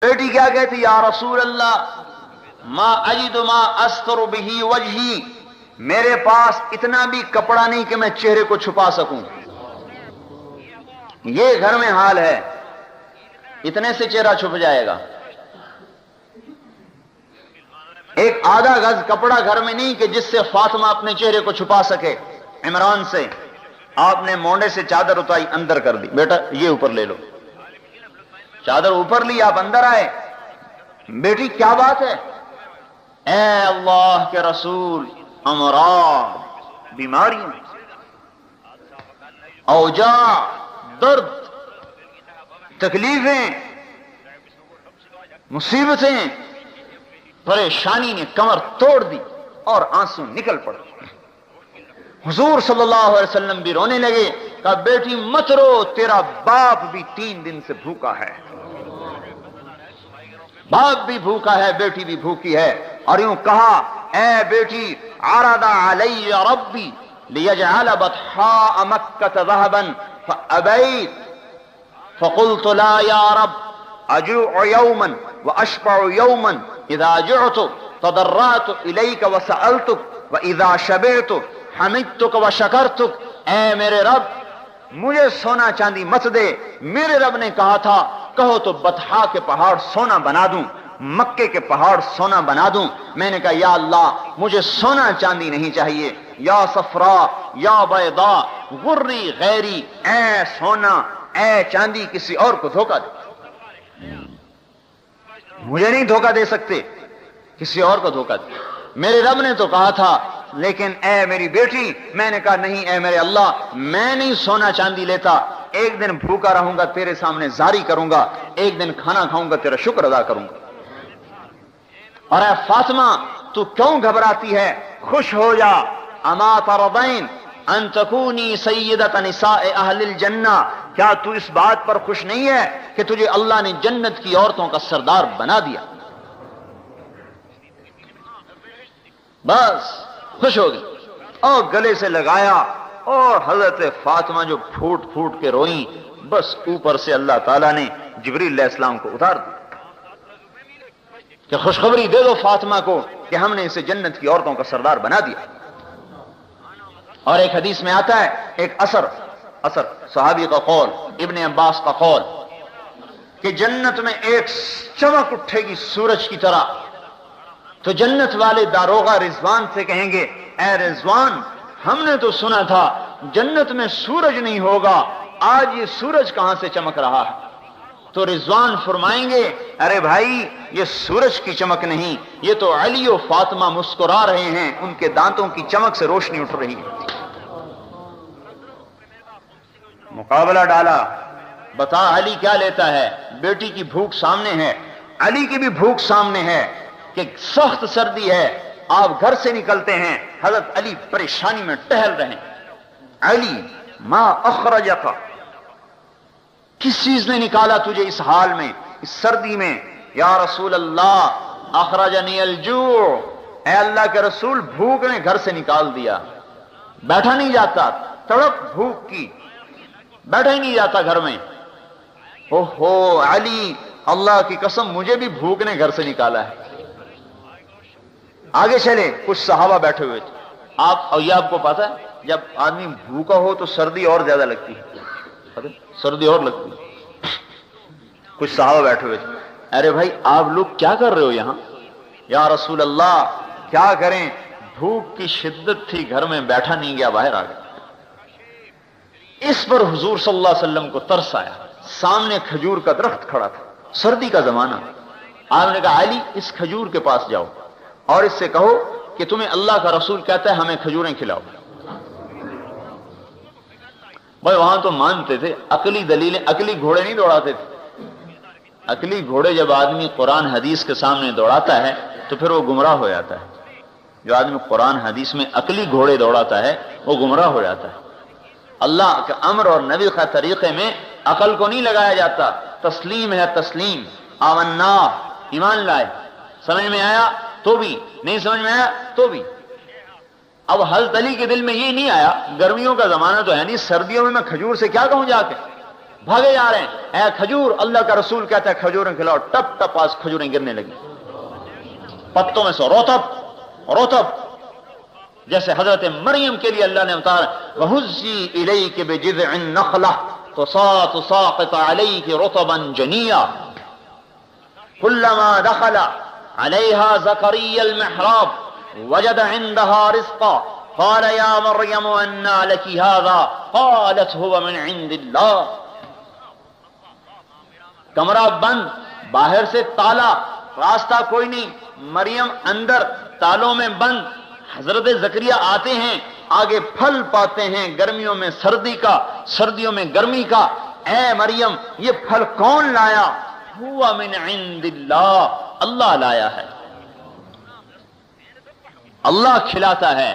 بیٹی کیا کہتی؟ یا رسول اللہ ما اجد ما استر بہ وجہی، میرے پاس اتنا بھی کپڑا نہیں کہ میں چہرے کو چھپا سکوں۔ یہ گھر میں حال ہے، اتنے سے چہرہ چھپ جائے گا۔ ایک آدھا گز کپڑا گھر میں نہیں کہ جس سے فاطمہ اپنے چہرے کو چھپا سکے۔ عمران سے آپ نے مونڈے سے چادر اتاری، اندر کر دی، بیٹا یہ اوپر لے لو۔ چادر اوپر لی، آپ اندر آئے۔ بیٹی کیا بات ہے؟ اے اللہ کے رسول، امراض، بیماریاں، اوجاع، درد، تکلیفیں، مصیبتیں، پریشانی نے کمر توڑ دی اور آنسو نکل پڑے۔ حضور صلی اللہ علیہ وسلم بھی رونے لگے، کہا بیٹی مت رو، تیرا باپ بھی 3 دن سے بھوکا ہے۔ باپ بھی بھوکا ہے، بیٹی بھی بھوکی ہے۔ اور یوں کہا، اے بیٹی عرض علی ربی لیجعل بطحاء مکہ ذهبا فابیت فقلت لا یا رب اجوع یوما واشبع یوما، اذا جعت تضرعت الیک وسألتک واذا شبعت حمدتک وشکرتک۔ اے میرے رب مجھے سونا چاندی مت دے، میرے رب نے کہا تھا کہو تو بطحا کے پہاڑ سونا بنا دوں، مکے کے پہاڑ سونا بنا دوں۔ میں نے کہا یا اللہ مجھے سونا چاندی نہیں چاہیے، یا صفرا یا بیضا غری غیری، اے سونا اے چاندی کسی اور کو دھوکہ دے، مجھے نہیں دھوکہ دے سکتے، کسی اور کو دھوکہ دے۔ میرے رب نے تو کہا تھا، لیکن اے میری بیٹی، میں نے کہا نہیں اے میرے اللہ، میں نہیں سونا چاندی لیتا، ایک دن بھوکا رہوں گا تیرے سامنے زاری کروں گا، ایک دن کھانا کھاؤں گا تیرا شکر ادا کروں گا۔ اور اے فاطمہ تو کیوں گھبراتی ہے؟ خوش ہو جا، اما ترضین ان تکونی سیدۃ نساء اہل الجنہ، کیا تو اس بات پر خوش نہیں ہے کہ تجھے اللہ نے جنت کی عورتوں کا سردار بنا دیا؟ بس خوش ہو گئی اور گلے سے لگایا، اور حضرت فاطمہ جو پھوٹ پھوٹ کے روئیں، بس اوپر سے اللہ تعالیٰ نے جبریل علیہ السلام کو اتار دیا کہ خوشخبری دے دو فاطمہ کو کہ ہم نے اسے جنت کی عورتوں کا سردار بنا دیا۔ اور ایک حدیث میں آتا ہے، ایک اثر صحابی کا قول، ابن عباس کا قول، کہ جنت میں ایک چمک اٹھے گی سورج کی طرح، تو جنت والے داروغہ رضوان سے کہیں گے، اے رضوان ہم نے تو سنا تھا جنت میں سورج نہیں ہوگا، آج یہ سورج کہاں سے چمک رہا ہے؟ تو رضوان فرمائیں گے، ارے بھائی یہ سورج کی چمک نہیں، یہ تو علی و فاطمہ مسکرا رہے ہیں، ان کے دانتوں کی چمک سے روشنی اٹھ رہی ہے۔ مقابلہ ڈالا، بتا علی کیا لیتا ہے؟ بیٹی کی بھوک سامنے ہے، علی کی بھی بھوک سامنے ہے کہ سخت سردی ہے، آپ گھر سے نکلتے ہیں، حضرت علی پریشانی میں ٹہل رہے ہیں۔ علی ما اخرجک، کس چیز نے نکالا تجھے اس حال میں، اس سردی میں؟ یا رسول اللہ اخرجنی الجوع، اے اللہ کے رسول بھوک نے گھر سے نکال دیا، بیٹھا نہیں جاتا، تڑپ بھوک کی، بیٹھا ہی نہیں جاتا گھر میں۔ اوہو علی اللہ کی قسم مجھے بھی بھوک نے گھر سے نکالا ہے۔ آگے چلے، کچھ صحابہ بیٹھے ہوئے تھے، اور یہ آپ کو پتا ہے جب آدمی بھوکا ہو تو سردی اور زیادہ لگتی ہے، سردی اور لگتی ہے۔ کچھ صحابہ بیٹھے ہوئے تھے، ارے بھائی آپ لوگ کیا کر رہے ہو یہاں؟ یا رسول اللہ کیا کریں، بھوک کی شدت تھی، گھر میں بیٹھا نہیں گیا، باہر آ گیا۔ اس پر حضور صلی اللہ علیہ وسلم کو ترس آیا، سامنے کھجور کا درخت کھڑا تھا، سردی کا زمانہ، آپ نے کہا علی اس کھجور کے پاس جاؤ اور اس سے کہو کہ تمہیں اللہ کا رسول کہتا ہے ہمیں کھجوریں کھلاؤ۔ بھائی وہاں تو مانتے تھے، عقلی دلیلیں، عقلی گھوڑے نہیں دوڑاتے تھے۔ عقلی گھوڑے جب آدمی قرآن حدیث کے سامنے دوڑاتا ہے تو پھر وہ گمراہ ہو جاتا ہے۔ جو آدمی قرآن حدیث میں عقلی گھوڑے دوڑاتا ہے وہ گمراہ ہو جاتا ہے۔ اللہ کے امر اور نبی کا طریقے میں عقل کو نہیں لگایا جاتا، تسلیم ہے تسلیم، آمنا، ایمان لائے، سمجھ میں آیا تو بھی، نہیں سمجھ میں آیا تو بھی۔ اب حضرت علی کے دل میں یہ نہیں آیا، گرمیوں کا زمانہ تو ہے نہیں، سردیوں میں کھجور سے کیا کہوں جا کے، بھاگے جا رہے ہیں، اے کھجور، اللہ کا رسول کہتا ہے کھجوریں کھلاؤ، ٹپ ٹپ آج کھجوریں گرنے لگی پتوں میں سے، روتب جیسے حضرت مریم کے لیے اللہ نے اتارا وَهُزِّي إِلَيْكِ بِجِذْعِ النَّخْلَةِ تُسَاقِطُ عَلَيْكِ رُطَبًا جَنِيًّا كُلَّمَا دَخَلَ عَلَيْهَا زَكَرِيَّا الْمِحْرَابَ وَجَدَ عِندَهَا رِزْقًا قَالَ يَا مَرْيَمُ أَنَّىٰ لَكِ هَٰذَا قَالَتْ هُوَ مِنْ عِندِ اللَّهِ۔ کمرہ بند، باہر سے تالا، راستہ کوئی نہیں، مریم اندر تالوں میں بند، حضرت زکریا آتے ہیں، آگے پھل پاتے ہیں، گرمیوں میں سردی کا، سردیوں میں گرمی کا، اے مریم یہ پھل کون لایا؟ ہوا من عند اللہ، اللہ لایا ہے، اللہ کھلاتا ہے۔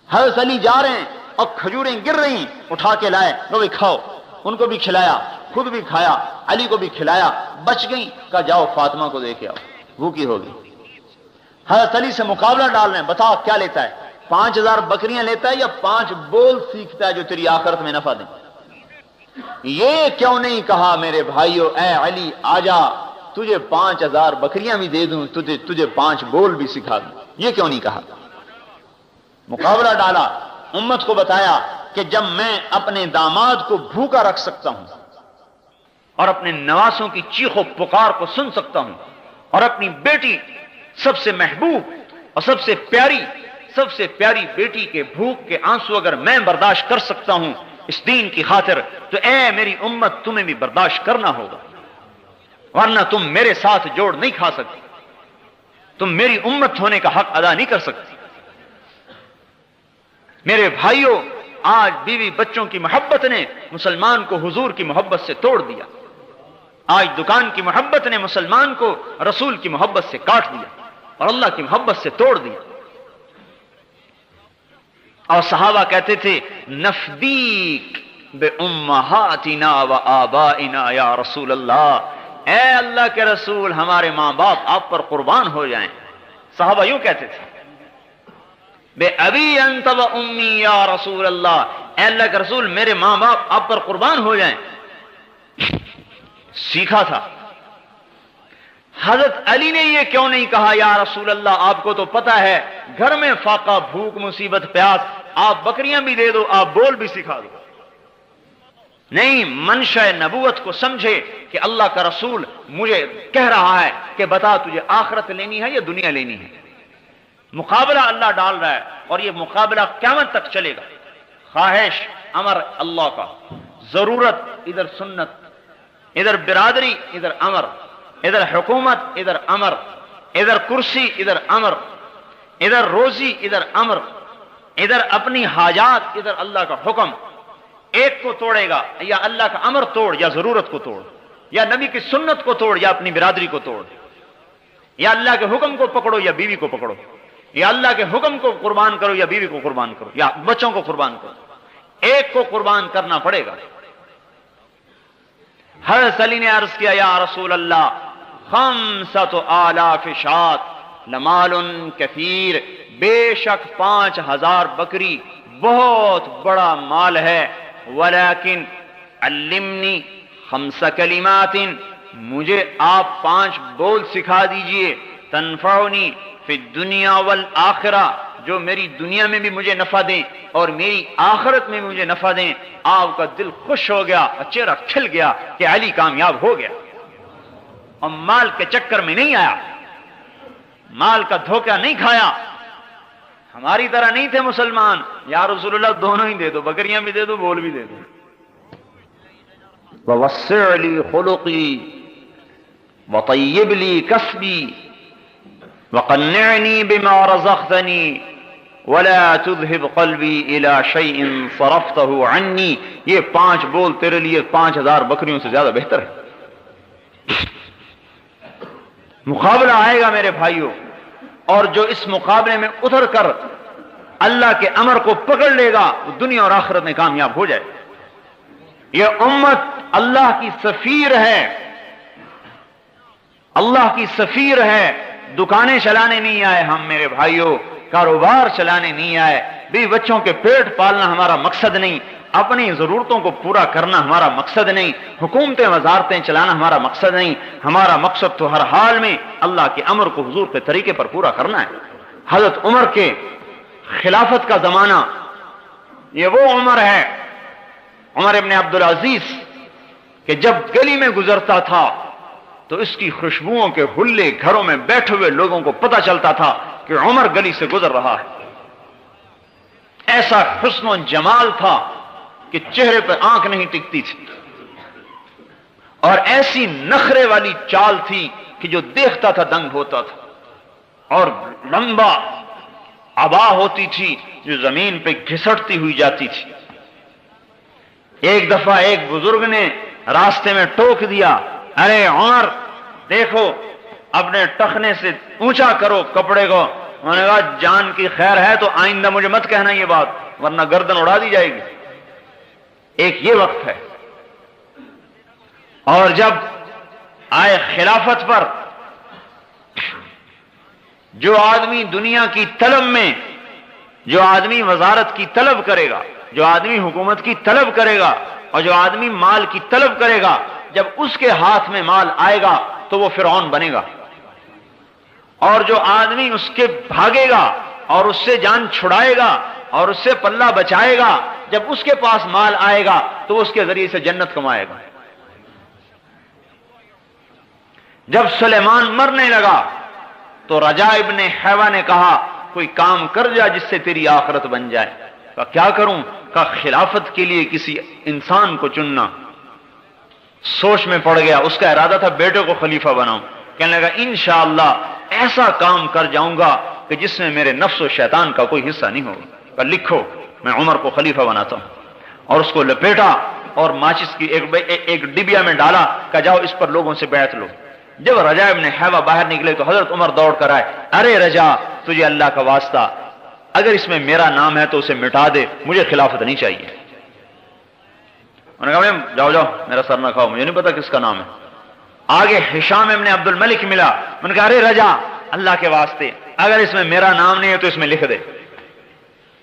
حضرت علی جا رہے ہیں اور کھجوریں گر رہی، اٹھا کے لائے، لو بھی کھاؤ، ان کو بھی کھلایا، خود بھی کھایا، علی کو بھی کھلایا، بچ گئی، کہا جاؤ فاطمہ کو دے کے آؤ، بھوکی ہوگی۔ حضرت علی سے مقابلہ ڈال رہے ہیں، بتاؤ کیا لیتا ہے؟ 5000 بکریاں لیتا ہے یا 5 بول سیکھتا ہے جو تیری آخرت میں نفع دیں؟ یہ کیوں نہیں کہا میرے بھائیو اے علی آجا تجھے 5000 بکریاں بھی دے دوں، تجھے 5 بول بھی سکھا دوں، یہ کیوں نہیں کہا؟ مقابلہ ڈالا، امت کو بتایا کہ جب میں اپنے داماد کو بھوکا رکھ سکتا ہوں اور اپنے نواسوں کی چیخ و پکار کو سن سکتا ہوں اور اپنی بیٹی سب سے محبوب اور سب سے پیاری بیٹی کے بھوک کے آنسو اگر میں برداشت کر سکتا ہوں اس دین کی خاطر، تو اے میری امت تمہیں بھی برداشت کرنا ہوگا، ورنہ تم میرے ساتھ جوڑ نہیں کھا سکتی، تم میری امت ہونے کا حق ادا نہیں کر سکتی۔ میرے بھائیوں، آج بیوی بچوں کی محبت نے مسلمان کو حضور کی محبت سے توڑ دیا، آج دکان کی محبت نے مسلمان کو رسول کی محبت سے کاٹ دیا اور اللہ کی محبت سے توڑ دیا۔ اور صحابہ کہتے تھے نفدیک بأمہاتنا و آبائنا یا رسول اللہ، اے اللہ کے رسول ہمارے ماں باپ آپ پر قربان ہو جائیں۔ صحابہ یوں کہتے تھے بے ابی انت و امی یا رسول اللہ، اے اللہ کے رسول میرے ماں باپ آپ پر قربان ہو جائیں۔ سیکھا تھا۔ حضرت علی نے یہ کیوں نہیں کہا یا رسول اللہ آپ کو تو پتہ ہے گھر میں فاقہ، بھوک، مصیبت، پیاس، آپ بکریاں بھی دے دو، آپ بول بھی سکھا دو؟ نہیں، منشأ نبوت کو سمجھے کہ اللہ کا رسول مجھے کہہ رہا ہے کہ بتا تجھے آخرت لینی ہے یا دنیا لینی ہے۔ مقابلہ اللہ ڈال رہا ہے اور یہ مقابلہ قیامت تک چلے گا۔ خواہش، امر اللہ کا، ضرورت ادھر سنت، ادھر برادری ادھر امر، ادھر حکومت ادھر امر، ادھر کرسی ادھر امر، ادھر روزی ادھر امر، ادھر اپنی حاجات ادھر اللہ کا حکم۔ ایک کو توڑے گا، یا اللہ کا امر توڑ، یا ضرورت کو توڑ، یا نبی کی سنت کو توڑ، یا اپنی برادری کو توڑ، یا اللہ کے حکم کو پکڑو یا بیوی کو پکڑو، یا اللہ کے حکم کو قربان کرو یا بیوی کو قربان کرو یا بچوں کو قربان کرو، ایک کو قربان کرنا پڑے گا۔ حضرت علی نے عرض کیا یا رسول اللہ 5,000 شاۃ لمال کثیر، بے شک 5000 بکری بہت بڑا مال ہے، ولیکن علمنی 5 کلمات، مجھے آپ 5 بول سکھا دیجئے، تنفعنی فی الدنیا والآخرہ، جو میری دنیا میں بھی مجھے نفع دیں اور میری آخرت میں بھی مجھے نفع دیں۔ آپ کا دل خوش ہو گیا اور چہرہ کھل گیا کہ علی کامیاب ہو گیا اور مال کے چکر میں نہیں آیا، مال کا دھوکہ نہیں کھایا۔ ہماری طرح نہیں تھے مسلمان، یا رسول اللہ دونوں ہی دے دو، بکریاں بھی دے دو، بول بھی دے دو۔ وَوَسِّعْ لِي خُلُقِي وَطَيِّبْ لِي كَسْبِي وَقَنِّعْنِي بِمَا رَزَقْتَنِي وَلَا تُذْهِبْ قَلْبِي إِلَى شَيْءٍ صَرَفْتَهُ عَنِّي۔ یہ 5 بول تیرے لیے 5000 بکریوں سے زیادہ بہتر ہے۔ مقابلہ آئے گا میرے بھائیوں، اور جو اس مقابلے میں اتر کر اللہ کے امر کو پکڑ لے گا وہ دنیا اور آخرت میں کامیاب ہو جائے۔ یہ امت اللہ کی سفیر ہے، اللہ کی سفیر ہے۔ دکانیں چلانے نہیں آئے ہم میرے بھائیوں، کاروبار چلانے نہیں آئے، بھی بچوں کے پیٹ پالنا ہمارا مقصد نہیں، اپنی ضرورتوں کو پورا کرنا ہمارا مقصد نہیں، حکومتیں وزارتیں چلانا ہمارا مقصد نہیں، ہمارا مقصد تو ہر حال میں اللہ کے امر کو حضور کے طریقے پر پورا کرنا ہے۔ حضرت عمر کے خلافت کا زمانہ یہ وہ عمر ہے، عمر ابن عبدالعزیز، کہ جب گلی میں گزرتا تھا تو اس کی خوشبوؤں کے حلے گھروں میں بیٹھے ہوئے لوگوں کو پتہ چلتا تھا کہ عمر گلی سے گزر رہا ہے۔ ایسا حسن و جمال تھا کہ چہرے پہ آنکھ نہیں ٹکتی تھی، اور ایسی نخرے والی چال تھی کہ جو دیکھتا تھا دنگ ہوتا تھا، اور لمبا عبا ہوتی تھی جو زمین پہ گھسٹتی ہوئی جاتی تھی۔ ایک دفعہ ایک بزرگ نے راستے میں ٹوک دیا، ارے عمر دیکھو اپنے ٹخنے سے اونچا کرو کپڑے کو۔ انہوں نے کہا جان کی خیر ہے تو آئندہ مجھے مت کہنا یہ بات، ورنہ گردن اڑا دی جائے گی۔ ایک یہ وقت ہے۔ اور جب آئے خلافت پر، جو آدمی دنیا کی طلب میں، جو آدمی وزارت کی طلب کرے گا، جو آدمی حکومت کی طلب کرے گا، اور جو آدمی مال کی طلب کرے گا، جب اس کے ہاتھ میں مال آئے گا تو وہ فرعون بنے گا، اور جو آدمی اس کے بھاگے گا اور اس سے جان چھڑائے گا اور اس سے پلہ بچائے گا، جب اس کے پاس مال آئے گا تو وہ اس کے ذریعے سے جنت کمائے گا۔ جب سلیمان مرنے لگا تو رجاء ابن حیوہ نے کہا کوئی کام کر جا جس سے تیری آخرت بن جائے۔ کہا کیا کروں؟ کہا خلافت کے لیے کسی انسان کو چننا۔ سوچ میں پڑ گیا، اس کا ارادہ تھا بیٹے کو خلیفہ بناؤں، کہنے لگا انشاءاللہ ایسا کام کر جاؤں گا کہ جس میں میرے نفس و شیطان کا کوئی حصہ نہیں ہوگا۔ کہا لکھو میں عمر کو خلیفہ بناتا ہوں، اور اس کو لپیٹا اور ماچس کی ایک ڈبیا میں ڈالا، کہا جاؤ اس پر لوگوں سے بیعت لو۔ جب رجاء ابن حیوہ باہر نکلے تو حضرت عمر دوڑ کر آئے، ارے رجاء تجھے اللہ کا واسطہ، اگر اس میں میرا نام ہے تو اسے مٹا دے، مجھے خلافت نہیں چاہیے۔ انہوں نے کہا جاؤ جاؤ میرا سر نہ کھاؤ، مجھے نہیں پتا کس کا نام ہے۔ آگے ہشام ابن عبد الملک ملا، میں نے کہا ارے رجاء اللہ کے واسطے اگر اس میں میرا نام نہیں ہے تو اس میں لکھ دے،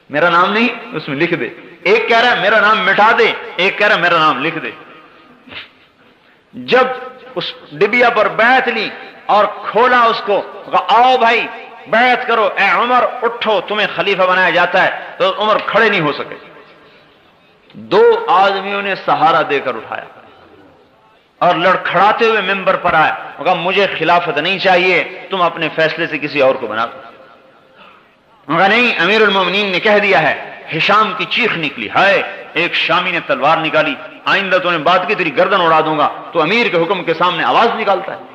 میرا نام نہیں اس میں لکھ دے۔ ایک کہہ رہا ہے میرا نام مٹا دے، ایک کہہ رہا ہے میرا نام لکھ دے۔ جب اس ڈبیا پر بیعت لی اور کھولا اس کو، کہا آؤ بھائی بیعت کرو، اے عمر اٹھو تمہیں خلیفہ بنایا جاتا ہے، تو عمر کھڑے نہیں ہو سکے۔ دو آدمیوں نے سہارا دے کر اٹھایا اور لڑکھڑاتے ہوئے ممبر پر آئے، کہا مجھے خلافت نہیں چاہیے، تم اپنے فیصلے سے کسی اور کو بنا دو۔ کہا نہیں امیر المومنین نے کہہ دیا ہے۔ ہشام کی چیخ نکلی، ہائے ایک شامی نے تلوار نکالی، آئندہ تو نے بات کی تیری گردن اڑا دوں گا، تو امیر کے حکم کے سامنے آواز نکالتا ہے۔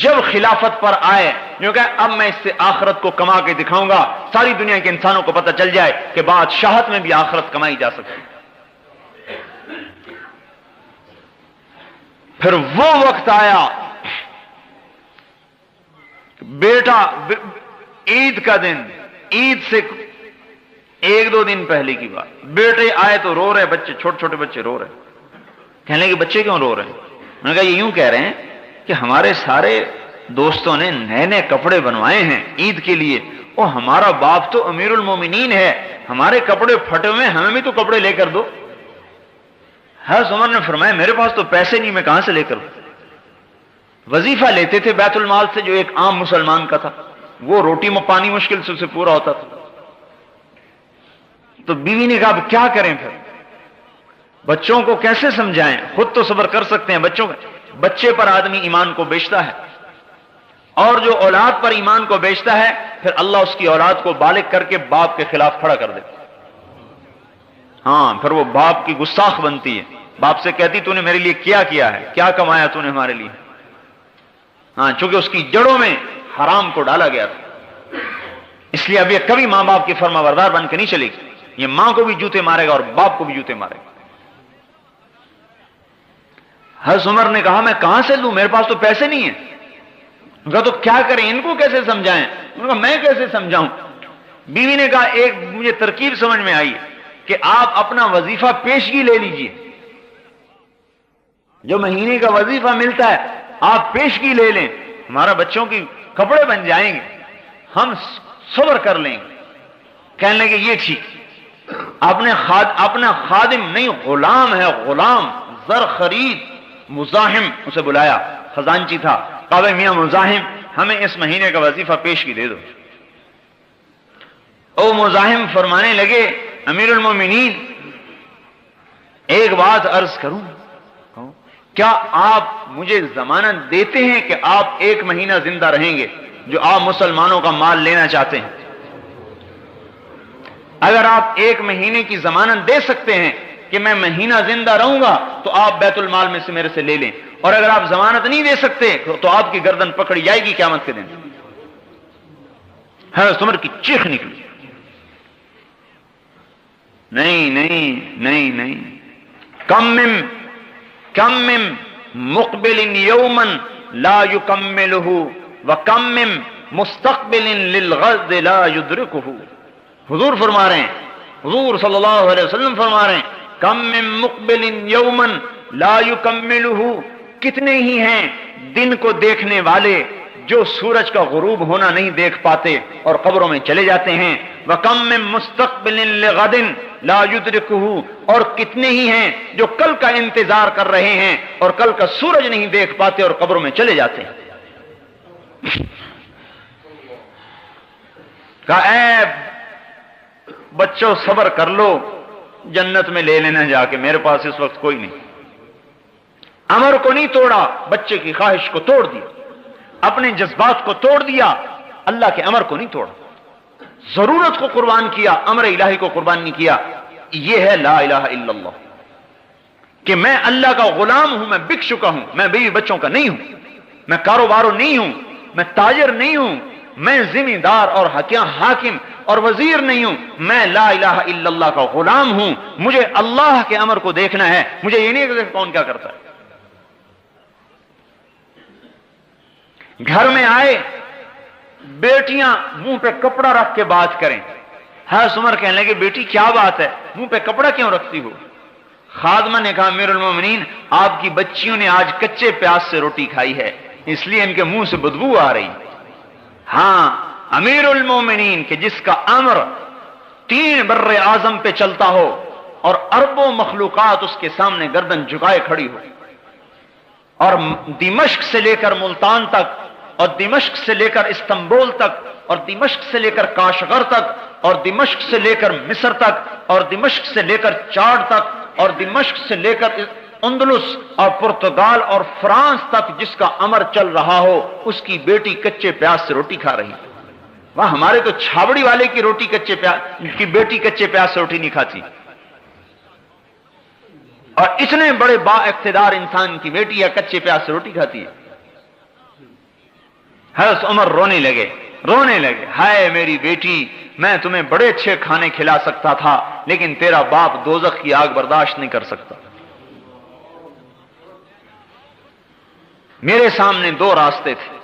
جب خلافت پر آئے جو کہ اب میں اس سے آخرت کو کما کے دکھاؤں گا، ساری دنیا کے انسانوں کو پتہ چل جائے کہ بادشاہت میں بھی آخرت کمائی جا سکتی۔ پھر وہ وقت آیا، بیٹا عید کا دن، عید سے ایک دو دن پہلے کی بات، بیٹے آئے تو رو رہے بچے، چھوٹے چھوٹے بچے رو رہے۔ کہنے لگے بچے کیوں رو رہے ہیں؟ انہوں نے کہا یہ یوں کہہ رہے ہیں کہ ہمارے سارے دوستوں نے نئے نئے کپڑے بنوائے ہیں عید کے لیے، اور ہمارا باپ تو امیر المومنین ہے، ہمارے کپڑے پھٹے ہوئے، ہمیں بھی تو کپڑے لے کر دو۔ حضرت عمر نے فرمایا میرے پاس تو پیسے نہیں، میں کہاں سے لے کر دوں؟ وظیفہ لیتے تھے بیت المال سے جو ایک عام مسلمان کا تھا، وہ روٹی میں پانی مشکل سے اسے پورا ہوتا تھا۔ تو بیوی نے کہا اب کیا کریں؟ پھر بچوں کو کیسے سمجھائیں؟ خود تو صبر کر سکتے ہیں، بچے پر آدمی ایمان کو بیچتا ہے، اور جو اولاد پر ایمان کو بیچتا ہے پھر اللہ اس کی اولاد کو بالغ کر کے باپ کے خلاف کھڑا کر دیتا۔ ہاں پھر وہ باپ کی گستاخ بنتی ہے، باپ سے کہتی تو نے میرے لیے کیا ہے، کیا کمایا تو نے ہمارے لیے؟ ہاں چونکہ اس کی جڑوں میں حرام کو ڈالا گیا تھا، اس لیے اب یہ کبھی ماں باپ کی فرما بردار بن کے نہیں چلے گی، یہ ماں کو بھی جوتے مارے گا اور باپ کو بھی جوتے مارے گا۔ حضرت عمر نے کہا میں کہاں سے لوں، میرے پاس تو پیسے نہیں ہیں۔ کہا تو کیا کریں، ان کو کیسے سمجھائیں؟ انہوں نے کہا میں کیسے سمجھاؤں؟ بیوی نے کہا ایک مجھے ترکیب سمجھ میں آئی کہ آپ اپنا وظیفہ پیشگی لے لیجئے، جو مہینے کا وظیفہ ملتا ہے آپ پیشگی لے لیں، ہمارا بچوں کی کپڑے بن جائیں گے، ہم صبر کر لیں گے۔ کہنے لگے یہ ٹھیک۔ اپنا خادم نہیں غلام ہے، غلام زر خرید، مزاحم اسے بلایا، خزانچی تھا، کہا میاں مزاحم ہمیں اس مہینے کا وظیفہ پیشگی دے دو۔ او مزاحم فرمانے لگے امیر المومنین ایک بات عرض کروں، کیا آپ مجھے ضمانت دیتے ہیں کہ آپ 1 مہینہ زندہ رہیں گے جو آپ مسلمانوں کا مال لینا چاہتے ہیں؟ اگر آپ 1 مہینے کی ضمانت دے سکتے ہیں کہ میں مہینہ زندہ رہوں گا تو آپ بیت المال میں سے میرے سے لے لیں، اور اگر آپ ضمانت نہیں دے سکتے تو آپ کی گردن پکڑی جائے گی قیامت کے دن۔ حضرت عمر کی چیخ نکلی، نہیں نہیں نہیں نہیں، کم من مقبل یوما لا یکملہ وکم من مستقبل للغد لا یدرکہ۔ حضور فرما رہے ہیں، حضور صلی اللہ علیہ وسلم فرما رہے ہیں، کم من مقبل یوما لا یکملہ، کتنے ہی ہیں دن کو دیکھنے والے جو سورج کا غروب ہونا نہیں دیکھ پاتے اور قبروں میں چلے جاتے ہیں، وَكَمْ مِن مُسْتَقْبِلٍ لِغَدٍ لَا يُدْرِكُهُ، اور کتنے ہی ہیں جو کل کا انتظار کر رہے ہیں اور کل کا سورج نہیں دیکھ پاتے اور قبروں میں چلے جاتے ہیں۔ کہا اے بچوں صبر کر لو، جنت میں لے لینا جا کے، میرے پاس اس وقت کوئی نہیں۔ امر کو نہیں توڑا، بچے کی خواہش کو توڑ دیا، اپنے جذبات کو توڑ دیا، اللہ کے امر کو نہیں توڑا، ضرورت کو قربان کیا، امر الہی کو قربان نہیں کیا۔ یہ ہے لا الہ الا اللہ، کہ میں اللہ کا غلام ہوں، میں بک چکا ہوں، میں بیوی بچوں کا نہیں ہوں، میں کاروباروں نہیں ہوں، میں تاجر نہیں ہوں، میں ذمہ دار اور حاکم اور وزیر نہیں ہوں، میں لا الہ الا اللہ کا غلام ہوں، مجھے اللہ کے امر کو دیکھنا ہے، مجھے یہ نہیں کہ کون کیا کرتا ہے۔ گھر میں آئے، بیٹیاں منہ پہ کپڑا رکھ کے بات کریں، حضرت عمر کہنے لگے بیٹی کیا بات ہے، منہ پہ کپڑا کیوں رکھتی ہو؟ خادمہ نے کہا امیر المومنین آپ کی بچیوں نے آج کچے پیاز سے روٹی کھائی ہے، اس لیے ان کے منہ سے بدبو آ رہی۔ ہاں امیر المومنین کہ جس کا امر 3 بر اعظم پہ چلتا ہو اور اربوں مخلوقات اس کے سامنے گردن جھکائے کھڑی ہو، اور دمشق سے لے کر ملتان تک، اور دمشق سے لے کر استنبول تک، اور دمشق سے لے کر کاشغر تک، اور دمشق سے لے کر مصر تک، اور دمشق سے لے کر چاڈ تک، اور دمشق سے لے کر اندلس اور پرتگال اور فرانس تک جس کا امر چل رہا ہو، اس کی بیٹی کچے پیاز سے روٹی کھا رہی۔ وہاں ہمارے تو چھاوڑی والے کی بیٹی کچے پیاز سے روٹی نہیں کھاتی، اور اتنے بڑے با اقتدار انسان کی بیٹی یا کچے پیاز سے روٹی کھاتی ہے۔ حضرت عمر رونے لگے، ہائے میری بیٹی، میں تمہیں بڑے اچھے کھانے کھلا سکتا تھا لیکن تیرا باپ دوزخ کی آگ برداشت نہیں کر سکتا۔ میرے سامنے 2 راستے تھے،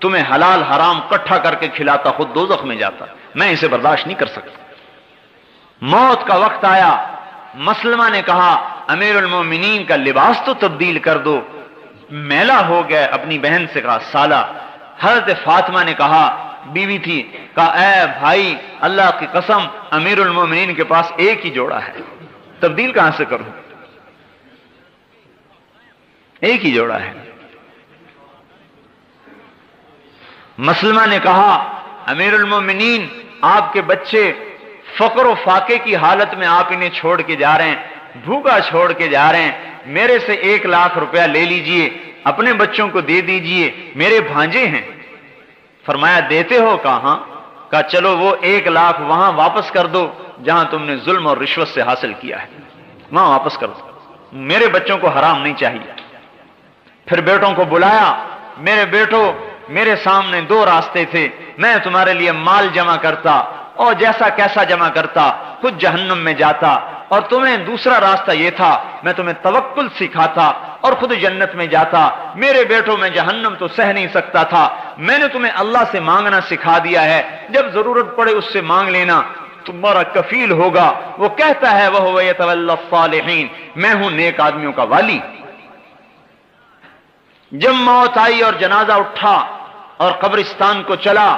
تمہیں حلال حرام کٹھا کر کے کھلاتا، خود دوزخ میں جاتا، میں اسے برداشت نہیں کر سکتا۔ موت کا وقت آیا، مسلمہ نے کہا امیر المومنین کا لباس تو تبدیل کر دو، میلا ہو گیا، اپنی بہن سے کہا سالہ۔ حضرت فاطمہ نے کہا، بیوی تھی، کہا اے بھائی اللہ کی قسم امیر المومنین کے پاس ایک ہی جوڑا ہے، تبدیل کہاں سے کروں، ایک ہی جوڑا ہے۔ مسلمہ نے کہا امیر المومنین آپ کے بچے فقر و فاقے کی حالت میں آپ انہیں چھوڑ کے جا رہے ہیں، بھوکا چھوڑ کے جا رہے ہیں، میرے سے 1 لاکھ روپیہ لے لیجئے، اپنے بچوں کو دے دیجئے، میرے بھانجے ہیں۔ فرمایا دیتے ہو؟ کہاں؟ کہا چلو وہ 1 لاکھ وہاں واپس کر دو جہاں تم نے ظلم اور رشوت سے حاصل کیا ہے، وہاں واپس کر دو، میرے بچوں کو حرام نہیں چاہیے۔ پھر بیٹوں کو بلایا، میرے بیٹو میرے سامنے 2 راستے تھے، میں تمہارے لیے مال جمع کرتا اور جیسا کیسا جمع کرتا خود جہنم میں جاتا، اور تمہیں دوسرا راستہ یہ تھا میں تمہیں توکل سکھاتا اور خود جنت میں جاتا۔ میرے بیٹوں میں جہنم تو سہ نہیں سکتا تھا، میں نے تمہیں اللہ سے مانگنا سکھا دیا ہے، جب ضرورت پڑے اس سے مانگ لینا، تمہارا کفیل ہوگا۔ وہ کہتا ہے وَهُوَ يَتَوَلَّى الصَّالِحِينَ، میں ہوں نیک آدمیوں کا والی۔ جب موت آئی اور جنازہ اٹھا اور قبرستان کو چلا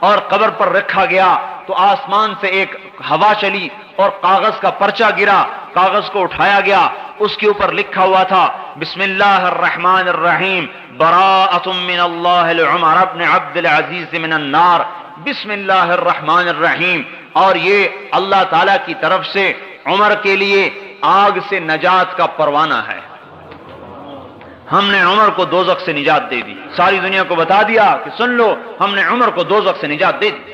اور قبر پر رکھا گیا تو آسمان سے ایک ہوا چلی اور کاغذ کا پرچہ گرا، کاغذ کو اٹھایا گیا، اس کے اوپر لکھا ہوا تھا بسم اللہ الرحمن الرحیم براءۃ من اللہ لعمر بن عبد العزیز من النار، بسم اللہ الرحمن الرحیم، اور یہ اللہ تعالی کی طرف سے عمر کے لیے آگ سے نجات کا پروانہ ہے۔ ہم نے عمر کو دوزخ سے نجات دے دی، ساری دنیا کو بتا دیا کہ سن لو ہم نے عمر کو دوزخ سے نجات دے دی،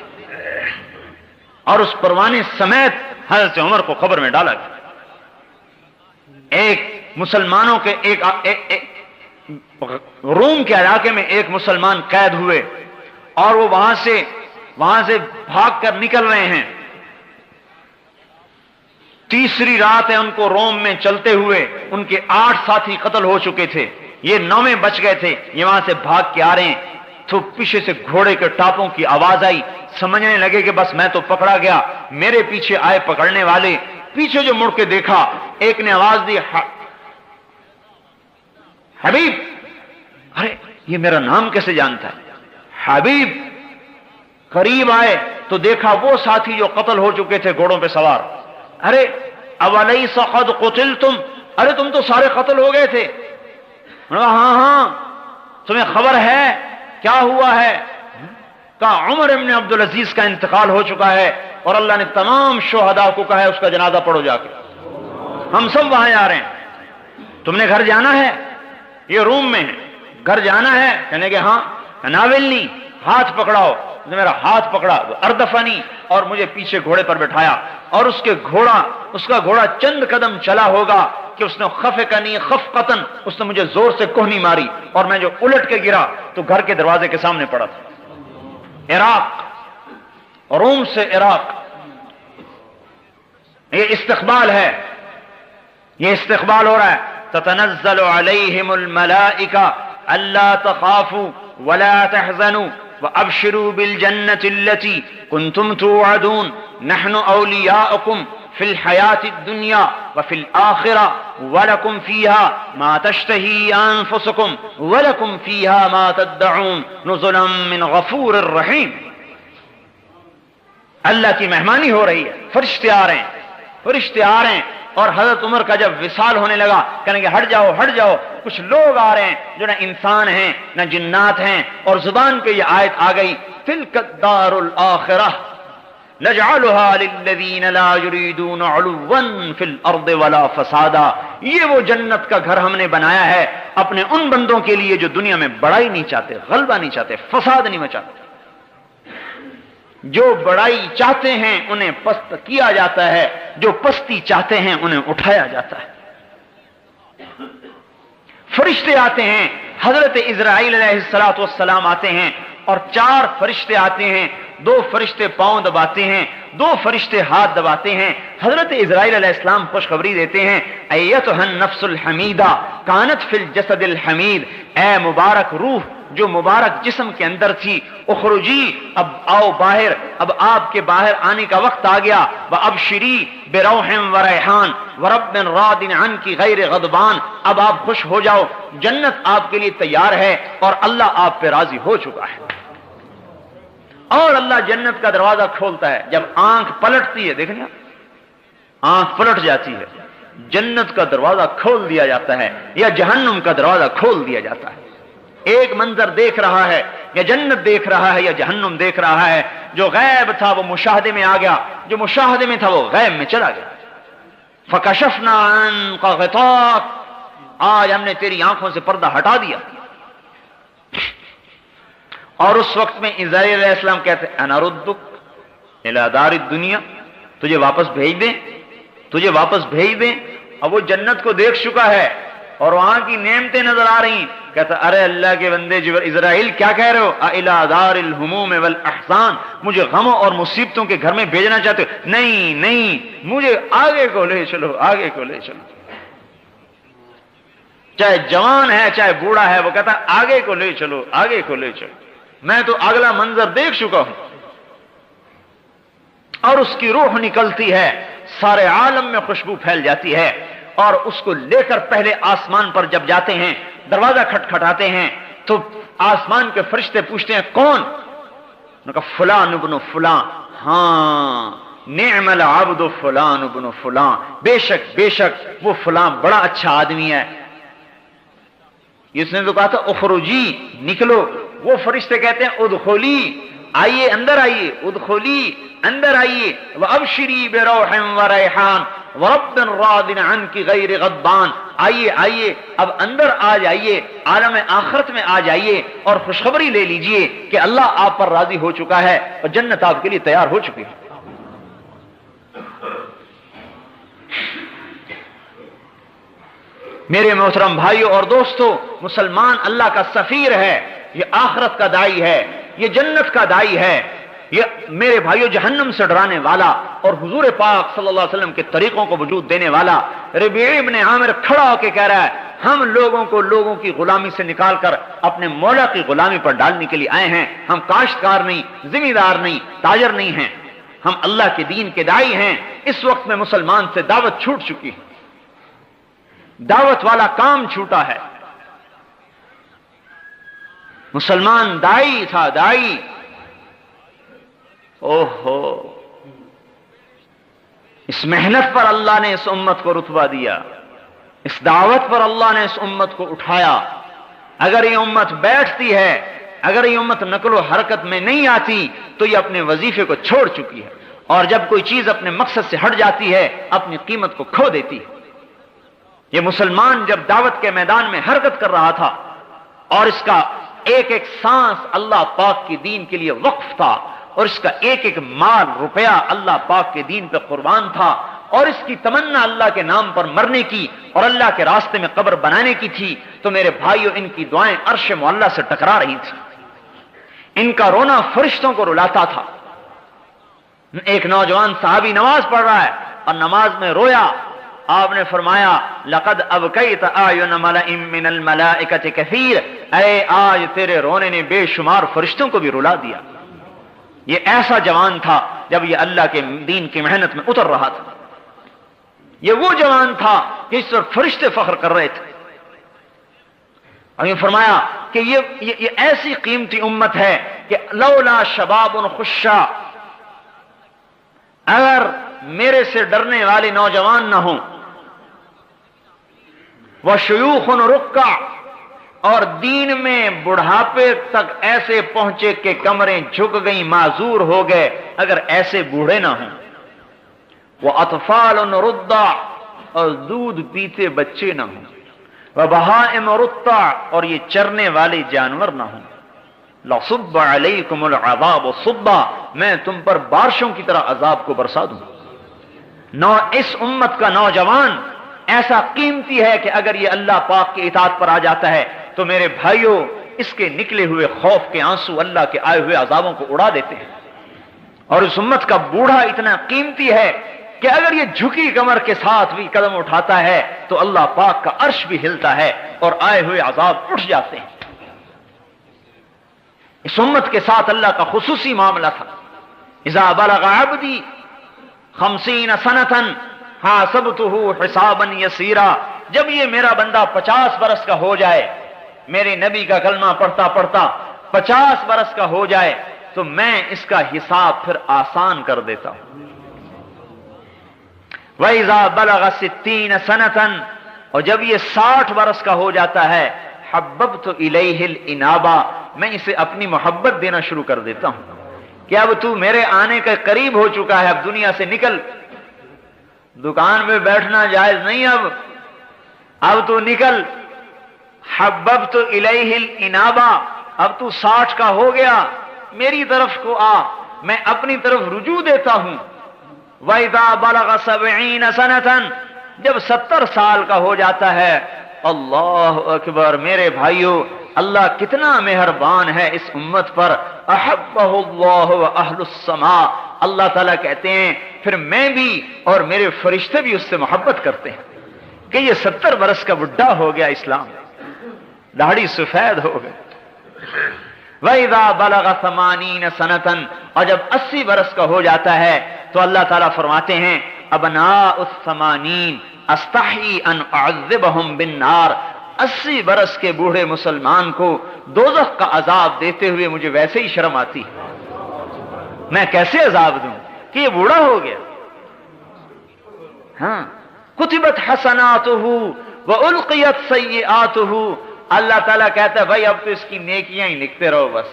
اور اس پروانے سمیت حضرت عمر کو قبر میں ڈالا گیا۔ ایک مسلمانوں کے روم کے علاقے میں ایک مسلمان قید ہوئے، اور وہ وہاں سے بھاگ کر نکل رہے ہیں، تیسری رات ہے ان کو روم میں چلتے ہوئے، ان کے 8 ساتھی قتل ہو چکے تھے، یہ 9ویں بچ گئے تھے، یہ وہاں سے بھاگ کے آ رہے ہیں، تو پیچھے سے گھوڑے کے ٹاپوں کی آواز آئی، سمجھنے لگے کہ بس میں تو پکڑا گیا، میرے پیچھے آئے پکڑنے والے، پیچھے جو مڑ کے دیکھا ایک نے آواز دی حبیب، ارے یہ میرا نام کیسے جانتا ہے حبیب؟ قریب آئے تو دیکھا وہ ساتھی جو قتل ہو چکے تھے گھوڑوں پہ سوار، ارے اولیس قد قتلتم، ارے تم تو سارے قتل ہو گئے تھے؟ ہاں تمہیں خبر ہے کیا ہوا ہے؟ کہا عمر ابن عبد العزیز کا انتقال ہو چکا ہے، اور اللہ نے تمام شہداء کو کہا ہے اس کا جنازہ پڑھو جا کے، ہم سب وہاں آ رہے ہیں، تم نے گھر جانا ہے؟ یہ روم میں ہے، گھر جانا ہے؟ کہنے کہ ہاں، ناولنی، ہاتھ پکڑاؤ، میرا ہاتھ پکڑا، اردفنی، اور مجھے پیچھے گھوڑے پر بٹھایا، اور اس کا گھوڑا چند قدم چلا ہوگا کہ اس نے خفقنی خفقتن، اس نے مجھے زور سے کوہنی ماری، اور میں جو الٹ کے گرا تو گھر کے دروازے کے سامنے پڑا تھا۔ عراق، روم سے عراق، یہ استقبال ہے، یہ استقبال ہو رہا ہے۔ تتنزل علیہم الملائکہ الا تخافوا ولا تحزنوا وابشروا بالجنة التي كنتم توعدون نحن اولیاؤکم فی الحیاة الدنیا وفی الآخرہ ولکم فیہا ما تشتہی انفسکم ولکم فیہا ما تدعون نزلا من غفور الرحیم۔ اللہ کی مہمانی ہو رہی ہے، فرشتے آ رہے ہیں، اور حضرت عمر کا جب وصال ہونے لگا کہنے کہ ہٹ جاؤ، کچھ لوگ آ رہے ہیں جو نہ انسان ہیں نہ جنات ہیں، اور زبان پہ یہ آیت آ گئی تلک الدار الآخرہ نجعلها للذین لا یریدون علوا فی الارض ولا فسادا، یہ وہ جنت کا گھر ہم نے بنایا ہے اپنے ان بندوں کے لیے جو دنیا میں بڑائی نہیں چاہتے، غلبہ نہیں چاہتے، فساد نہیں مچاتے۔ جو بڑائی چاہتے ہیں انہیں پست کیا جاتا ہے، جو پستی چاہتے ہیں انہیں اٹھایا جاتا ہے۔ فرشتے آتے ہیں، حضرت اسرائیل علیہ السلام آتے ہیں، اور 4 فرشتے آتے ہیں، 2 فرشتے پاؤں دباتے ہیں، 2 فرشتے ہاتھ دباتے ہیں۔ حضرت اسرائیل علیہ السلام خوشخبری دیتے ہیں، ایتھا النفس الحمیدہ کانت فی الجسد الحمید، اے مبارک روح جو مبارک جسم کے اندر تھی، اخرجی، اب آؤ باہر، اب آپ کے باہر آنے کا وقت آ گیا، وابشری بروح وریحان ورب راض عنک غیر غضبان، اب آپ خوش ہو جاؤ، جنت آپ کے لیے تیار ہے اور اللہ آپ پہ راضی ہو چکا ہے۔ اور اللہ جنت کا دروازہ کھولتا ہے، جب آنکھ پلٹتی ہے، دیکھیں آنکھ پلٹ جاتی ہے، جنت کا دروازہ کھول دیا جاتا ہے یا جہنم کا دروازہ کھول دیا جاتا ہے۔ ایک منظر دیکھ رہا ہے، یا جنت دیکھ رہا ہے یا جہنم دیکھ رہا ہے، جو غیب تھا وہ مشاہدے میں آ گیا، جو مشاہدے میں تھا وہ غیب میں چلا گیا۔ فکشفنا عنک غطاک، آج ہم نے تیری آنکھوں سے پردہ ہٹا دیا۔ اور اس وقت میں اسرائیل علیہ السلام کہتے ہیں انا ردک الی دار الدنیا، تجھے واپس بھیج دیں۔ اب وہ جنت کو دیکھ چکا ہے اور وہاں کی نعمتیں نظر آ رہی، کہتا ارے اللہ کے بندے اسرائیل کیا کہہ رہے ہو، الی دار الہموم والاحزان، مجھے غموں اور مصیبتوں کے گھر میں بھیجنا چاہتے ہو؟ نہیں، مجھے آگے کو لے چلو۔ چاہے جوان ہے چاہے بوڑھا ہے، وہ کہتا آگے کو لے چلو، میں تو اگلا منظر دیکھ چکا ہوں۔ اور اس کی روح نکلتی ہے، سارے عالم میں خوشبو پھیل جاتی ہے، اور اس کو لے کر پہلے آسمان پر جب جاتے ہیں، دروازہ کھٹکھٹاتے ہیں تو آسمان کے فرشتے پوچھتے ہیں کون؟ انہوں نے کہا فلاں ابن فلاں، ہاں نعم العبد فلان ابن فلان، بے شک وہ فلاں بڑا اچھا آدمی ہے. اس نے تو کہا تھا اخرجی، نکلو. وہ فرشتے کہتے ہیں ادخلی، آئیے اندر آئیے، ادخلی اندر آئیے، وابشری بروح وریحان ورب راض عنک غیر غضبان. آئیے اب اندر آ جائیے، عالم آخرت میں آ جائیے اور خوشخبری لے لیجئے کہ اللہ آپ پر راضی ہو چکا ہے اور جنت آپ کے لیے تیار ہو چکی ہے. میرے محترم بھائیوں اور دوستو، مسلمان اللہ کا سفیر ہے، یہ آخرت کا داعی ہے، یہ جنت کا داعی ہے، یہ میرے بھائیوں جہنم سے ڈرانے والا اور حضور پاک صلی اللہ علیہ وسلم کے طریقوں کو وجود دینے والا. ربیع ابن عامر کھڑا ہو کے کہہ رہا ہے ہم لوگوں کی غلامی سے نکال کر اپنے مولا کی غلامی پر ڈالنے کے لیے آئے ہیں. ہم کاشتکار نہیں، ذمہ دار نہیں، تاجر نہیں ہیں، ہم اللہ کے دین کے داعی ہیں. اس وقت میں مسلمان سے دعوت چھوٹ چکی ہے، دعوت والا کام چھوٹا ہے. مسلمان داعی تھا، داعی. اوہو، اس محنت پر اللہ نے اس امت کو رتبہ دیا، اس دعوت پر اللہ نے اس امت کو اٹھایا. اگر یہ امت بیٹھتی ہے، اگر یہ امت نقل و حرکت میں نہیں آتی تو یہ اپنے وظیفے کو چھوڑ چکی ہے، اور جب کوئی چیز اپنے مقصد سے ہٹ جاتی ہے اپنی قیمت کو کھو دیتی ہے. یہ مسلمان جب دعوت کے میدان میں حرکت کر رہا تھا اور اس کا ایک ایک سانس اللہ پاک کی دین کے لیے وقف تھا، اور اس کا ایک ایک مال روپیہ اللہ پاک کے دین پہ قربان تھا، اور اس کی تمنا اللہ کے نام پر مرنے کی اور اللہ کے راستے میں قبر بنانے کی تھی، تو میرے بھائیوں ان کی دعائیں عرش معلیٰ سے ٹکرا رہی تھیں، ان کا رونا فرشتوں کو رلاتا تھا. ایک نوجوان صحابی نماز پڑھ رہا ہے اور نماز میں رویا. آپ نے فرمایا لقد ابکیت اعین ملئ من الملائکۃ کثیر، اے آج تیرے رونے نے بے شمار فرشتوں کو بھی رلا دیا. یہ ایسا جوان تھا جب یہ اللہ کے دین کی محنت میں اتر رہا تھا. یہ وہ جوان تھا کہ اس پر فرشتے فخر کر رہے تھے. اور یہ فرمایا کہ یہ ایسی قیمتی امت ہے کہ لولا شباب خشا، اگر میرے سے ڈرنے والے نوجوان نہ ہوں، وشیوخ رکع، اور دین میں بڑھاپے تک ایسے پہنچے کہ کمریں جھک گئیں، معذور ہو گئے، اگر ایسے بوڑھے نہ ہوں، وَأَطْفَالٌ رُضَّعٌ، اور دودھ پیتے بچے نہ ہوں، وَبَهَائِمُ رُتَّعٌ، اور یہ چرنے والے جانور نہ ہوں، لَصُبَّ عَلَيْكُمُ الْعَذَابُ صُبًّا، میں تم پر بارشوں کی طرح عذاب کو برسا دوں. اس امت کا نوجوان ایسا قیمتی ہے کہ اگر یہ اللہ پاک کی اطاعت پر آ جاتا ہے تو میرے بھائیوں اس کے نکلے ہوئے خوف کے آنسو اللہ کے آئے ہوئے عذابوں کو اڑا دیتے ہیں. اور اس امت کا بوڑھا اتنا قیمتی ہے کہ اگر یہ جھکی کمر کے ساتھ بھی قدم اٹھاتا ہے تو اللہ پاک کا عرش بھی ہلتا ہے اور آئے ہوئے عذاب اٹھ جاتے ہیں. اس امت کے ساتھ اللہ کا خصوصی معاملہ تھا. اذا بلغ عبدی 50 سنة حاسبته حسابا یسیرا، جب یہ میرا بندہ 50 برس کا ہو جائے، میرے نبی کا کلمہ پڑھتا پڑھتا 50 برس کا ہو جائے تو میں اس کا حساب پھر آسان کر دیتا ہوں. وَإِذَا بَلَغَ 60 سَنَةً، اور جب یہ 60 برس کا ہو جاتا ہے، حَبَّبْتُ إِلَيْهِ الْإِنَابَةَ، میں اسے اپنی محبت دینا شروع کر دیتا ہوں کہ اب تو میرے آنے کے قریب ہو چکا ہے، اب دنیا سے نکل، دکان میں بیٹھنا جائز نہیں، اب تو نکل. حببت الیہ الانابہ، اب تو 60 کا ہو گیا، میری طرف کو آ، میں اپنی طرف رجوع دیتا ہوں. وَإِذَا بَلَغَ 70 سَنَةً، جب 70 سال کا ہو جاتا ہے، اللہ اکبر، میرے بھائیوں اللہ کتنا مہربان ہے اس امت پر. احبہ اللہ واہل السماء، اللہ تعالیٰ کہتے ہیں پھر میں بھی اور میرے فرشتے بھی اس سے محبت کرتے ہیں کہ یہ 70 برس کا بڈھا ہو گیا، اسلام داڑھی سفید ہو گئی. وَإِذَا بَلَغَ 80 سَنَةً، اور جب 80 برس کا ہو جاتا ہے تو اللہ تعالیٰ فرماتے ہیں ابناء الثمانین استحی ان اعذبہم بالنار، 80 برس کے بوڑھے مسلمان کو دوزخ کا عذاب دیتے ہوئے مجھے ویسے ہی شرم آتی ہے، میں کیسے عذاب دوں. کہ یہ بوڑھا ہو گیا. ہاں کتبت حسناتہ والقیت سیئاتہ. اللہ تعالیٰ کہتا ہے بھائی اب تو اس کی نیکیاں ہی لکھتے رہو، بس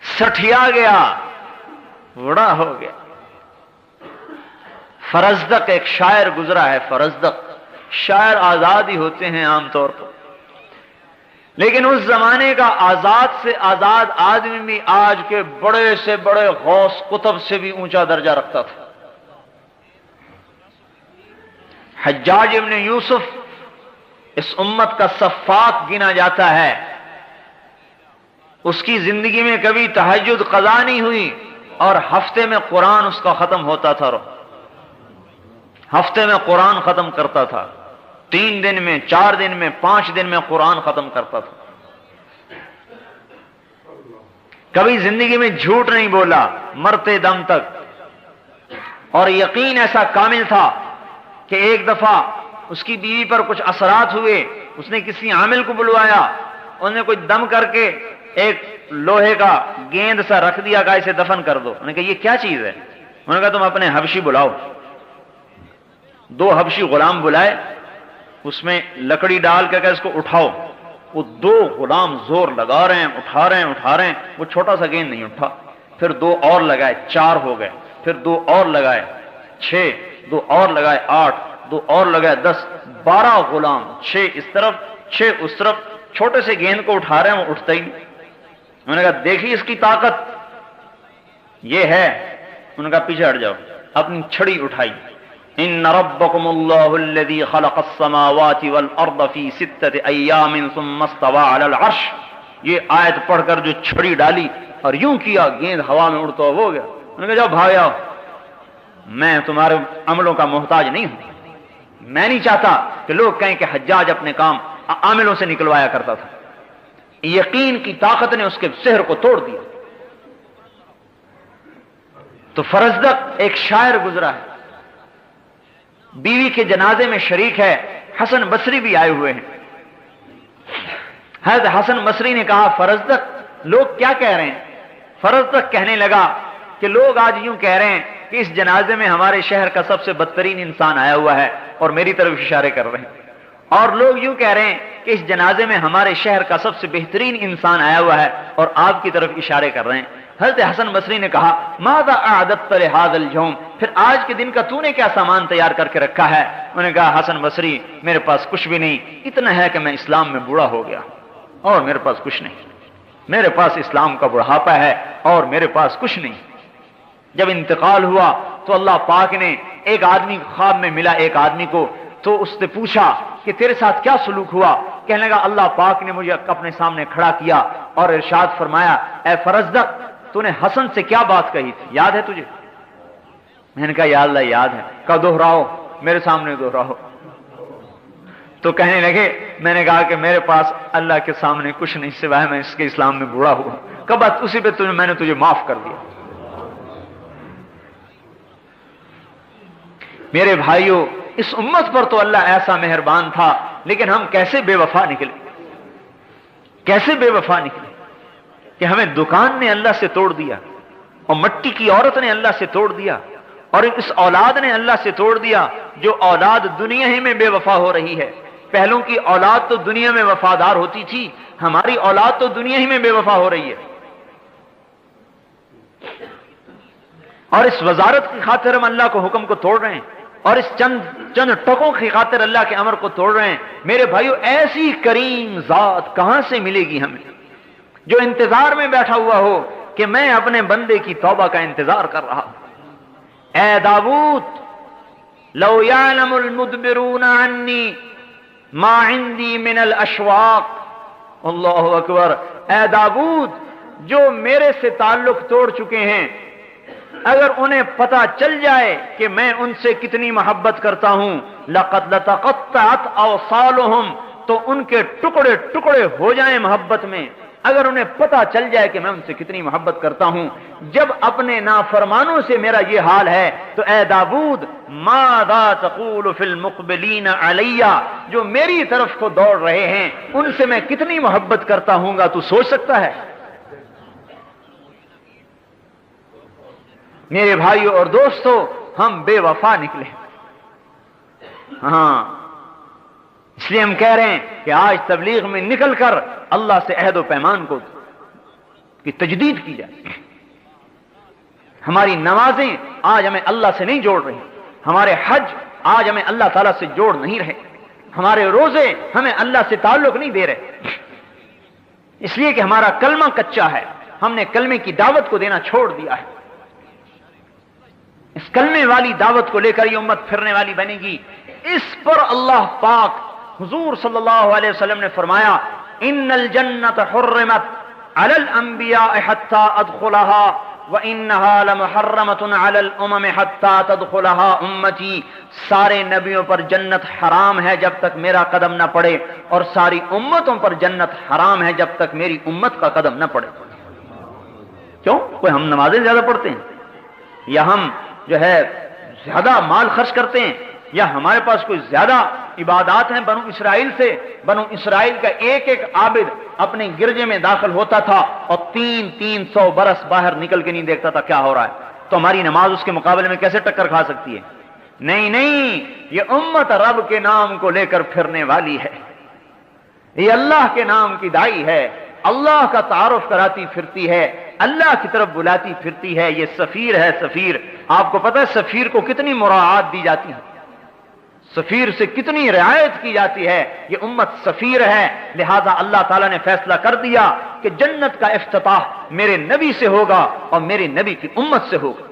سٹھیا گیا، بوڑھا ہو گیا. فرزدق ایک شاعر گزرا ہے. فرزدق شاعر آزاد ہی ہوتے ہیں عام طور پر، لیکن اس زمانے کا آزاد سے آزاد آدمی بھی آج کے بڑے سے بڑے غوث قطب سے بھی اونچا درجہ رکھتا تھا. حجاج ابن یوسف اس امت کا سفاک گنا جاتا ہے. اس کی زندگی میں کبھی تہجد قضا نہیں ہوئی اور ہفتے میں قرآن اس کا ختم ہوتا تھا. ہفتے میں قرآن ختم کرتا تھا، 3 دن میں، 4 دن میں، 5 دن میں قرآن ختم کرتا تھا. کبھی زندگی میں جھوٹ نہیں بولا مرتے دم تک. اور یقین ایسا کامل تھا کہ ایک دفعہ اس کی بیوی پر کچھ اثرات ہوئے، اس نے کسی عامل کو بلوایا، انہوں نے کوئی دم کر کے ایک لوہے کا گیند سا رکھ دیا، کہا اسے دفن کر دو. انہوں نے کہا یہ کیا چیز ہے؟ انہوں نے کہا تم اپنے حبشی بلاؤ. 2 حبشی غلام بلائے، اس میں لکڑی ڈال کے اس کو اٹھاؤ. وہ 2 غلام زور لگا رہے ہیں، اٹھا رہے ہیں، وہ چھوٹا سا گیند نہیں اٹھا. پھر 2 اور لگائے، 4 ہو گئے. پھر 2 اور لگائے، 6. 2 اور لگائے، 8. 2 اور لگائے، 10. 12 غلام، 6 اس طرف 6 اس طرف، چھوٹے سے گیند کو اٹھا رہے ہیں، وہ اٹھتا ہی نہیں. انہوں نے کہا دیکھی اس کی طاقت یہ ہے. انہوں نے کہا پیچھے ہٹ جاؤ. اپنی چھڑی اٹھائی. ان ربکم اللہ الذی خلق السماوات والارض فی 6 ایام ثم استوى علی العرش. یہ آیت پڑھ کر جو چھڑی ڈالی اور یوں کیا، گیند ہوا میں اڑتا ہو گیا. انہوں نے کہا جاؤ بھاگ جاؤ، میں تمہارے عملوں کا محتاج نہیں ہوں. میں نہیں چاہتا کہ لوگ کہیں کہ حجاج اپنے کام عاملوں سے نکلوایا کرتا تھا. یقین کی طاقت نے اس کے سحر کو توڑ دیا. تو فرزدق ایک شاعر گزرا ہے، بیوی کے جنازے میں شریک ہے. حسن بصری بھی آئے ہوئے ہیں. حضرت حسن بصری نے کہا فرزدق لوگ کیا کہہ رہے ہیں؟ فرزدق کہنے لگا کہ لوگ آج یوں کہہ رہے ہیں کہ اس جنازے میں ہمارے شہر کا سب سے بدترین انسان آیا ہوا ہے اور میری طرف اشارے کر رہے ہیں. اور لوگ یوں کہہ رہے ہیں کہ اس جنازے میں ہمارے شہر کا سب سے بہترین انسان آیا ہوا ہے اور آپ کی طرف اشارے کر رہے ہیں. حضرت حسن بصری نے کہا ماذا اعددت لهذا اليوم، پھر آج کے دن کا تو نے کیا سامان تیار کر کے رکھا ہے؟ انہوں نے کہا حسن بصری میرے پاس کچھ بھی نہیں، اتنا ہے کہ میں اسلام میں بوڑھا ہو گیا اور میرے پاس کچھ نہیں. میرے پاس اسلام کا بڑھاپا ہے اور میرے پاس کچھ نہیں. جب انتقال ہوا تو اللہ پاک نے ایک آدمی خواب میں ملا، ایک آدمی کو، تو اس نے پوچھا کہ تیرے ساتھ کیا سلوک ہوا؟ کہنے لگا اللہ پاک نے مجھے اپنے سامنے کھڑا کیا اور ارشاد فرمایا اے فرزدق تو نے حسن سے کیا بات کہی تھی، یاد ہے تجھے؟ میں نے کہا یا اللہ یاد ہے. کہا دہراؤ، میرے سامنے دہراؤ. تو کہنے لگے میں نے کہا کہ میرے پاس اللہ کے سامنے کچھ نہیں سوائے میں اس کے اسلام میں بوڑھا ہوا. کب اسی پہ میں نے تجھے معاف کر دیا. میرے بھائیوں اس امت پر تو اللہ ایسا مہربان تھا، لیکن ہم کیسے بے وفا نکلے، کیسے بے وفا نکلے کہ ہمیں دکان نے اللہ سے توڑ دیا اور مٹی کی عورت نے اللہ سے توڑ دیا اور اس اولاد نے اللہ سے توڑ دیا. جو اولاد دنیا ہی میں بے وفا ہو رہی ہے. پہلوں کی اولاد تو دنیا میں وفادار ہوتی تھی، ہماری اولاد تو دنیا ہی میں بے وفا ہو رہی ہے. اور اس وزارت کی خاطر ہم اللہ کو حکم کو توڑ رہے ہیں اور اس چند ٹکوں کی خاطر اللہ کے امر کو توڑ رہے ہیں. میرے بھائیو ایسی کریم ذات کہاں سے ملے گی ہمیں جو انتظار میں بیٹھا ہوا ہو کہ میں اپنے بندے کی توبہ کا انتظار کر رہا ہوں. اے داؤد لو یعلم المدبرون عنی ما عندی من الاشواق. اللہ اکبر. اے داؤد جو میرے سے تعلق توڑ چکے ہیں، اگر انہیں پتہ چل جائے کہ میں ان سے کتنی محبت کرتا ہوں، لقد لتقطعت اوصالهم، تو ان کے ٹکڑے ٹکڑے ہو جائیں محبت میں. اگر انہیں پتہ چل جائے کہ میں ان سے کتنی محبت کرتا ہوں. جب اپنے نافرمانوں سے میرا یہ حال ہے تو اے داؤد ماذا تقول فی المقبلین علی، جو میری طرف کو دوڑ رہے ہیں ان سے میں کتنی محبت کرتا ہوں گا، تو سوچ سکتا ہے؟ میرے بھائیوں اور دوستوں، ہم بے وفا نکلے، ہاں، اس لیے ہم کہہ رہے ہیں کہ آج تبلیغ میں نکل کر اللہ سے عہد و پیمان کی تجدید کی جائے۔ ہماری نمازیں آج ہمیں اللہ سے نہیں جوڑ رہی، ہمارے حج آج ہمیں اللہ تعالیٰ سے جوڑ نہیں رہے، ہمارے روزے ہمیں اللہ سے تعلق نہیں دے رہے، اس لیے کہ ہمارا کلمہ کچا ہے، ہم نے کلمے کی دعوت کو دینا چھوڑ دیا ہے۔ اس کلمے والی دعوت کو لے کر یہ امت پھرنے والی بنے گی۔ اس پر اللہ پاک حضور صلی اللہ علیہ وسلم نے فرمایا، ان الجنت حرمت علی الانبیاء حتی ادخلها وانها لمحرمۃ علی الامم حتی تدخلها امتی، سارے نبیوں پر جنت حرام ہے جب تک میرا قدم نہ پڑے، اور ساری امتوں پر جنت حرام ہے جب تک میری امت کا قدم نہ پڑے۔ کیوں؟ کوئی ہم نمازیں زیادہ پڑھتے ہیں، یا ہم جو ہے زیادہ مال خرچ کرتے ہیں، یا ہمارے پاس کوئی زیادہ عبادات ہیں بنو اسرائیل سے؟ بنو اسرائیل کا ایک ایک عابد اپنے گرجے میں داخل ہوتا تھا اور 300 برس باہر نکل کے نہیں دیکھتا تھا کیا ہو رہا ہے، تو ہماری نماز اس کے مقابلے میں کیسے ٹکر کھا سکتی ہے؟ نہیں، یہ امت رب کے نام کو لے کر پھرنے والی ہے، یہ اللہ کے نام کی دائی ہے، اللہ کا تعارف کراتی پھرتی ہے، اللہ کی طرف بلاتی پھرتی ہے، یہ سفیر ہے۔ سفیر، آپ کو پتہ ہے سفیر کو کتنی مراعات دی جاتی ہے، سفیر سے کتنی رعایت کی جاتی ہے، یہ امت سفیر ہے، لہذا اللہ تعالیٰ نے فیصلہ کر دیا کہ جنت کا افتتاح میرے نبی سے ہوگا اور میرے نبی کی امت سے ہوگا۔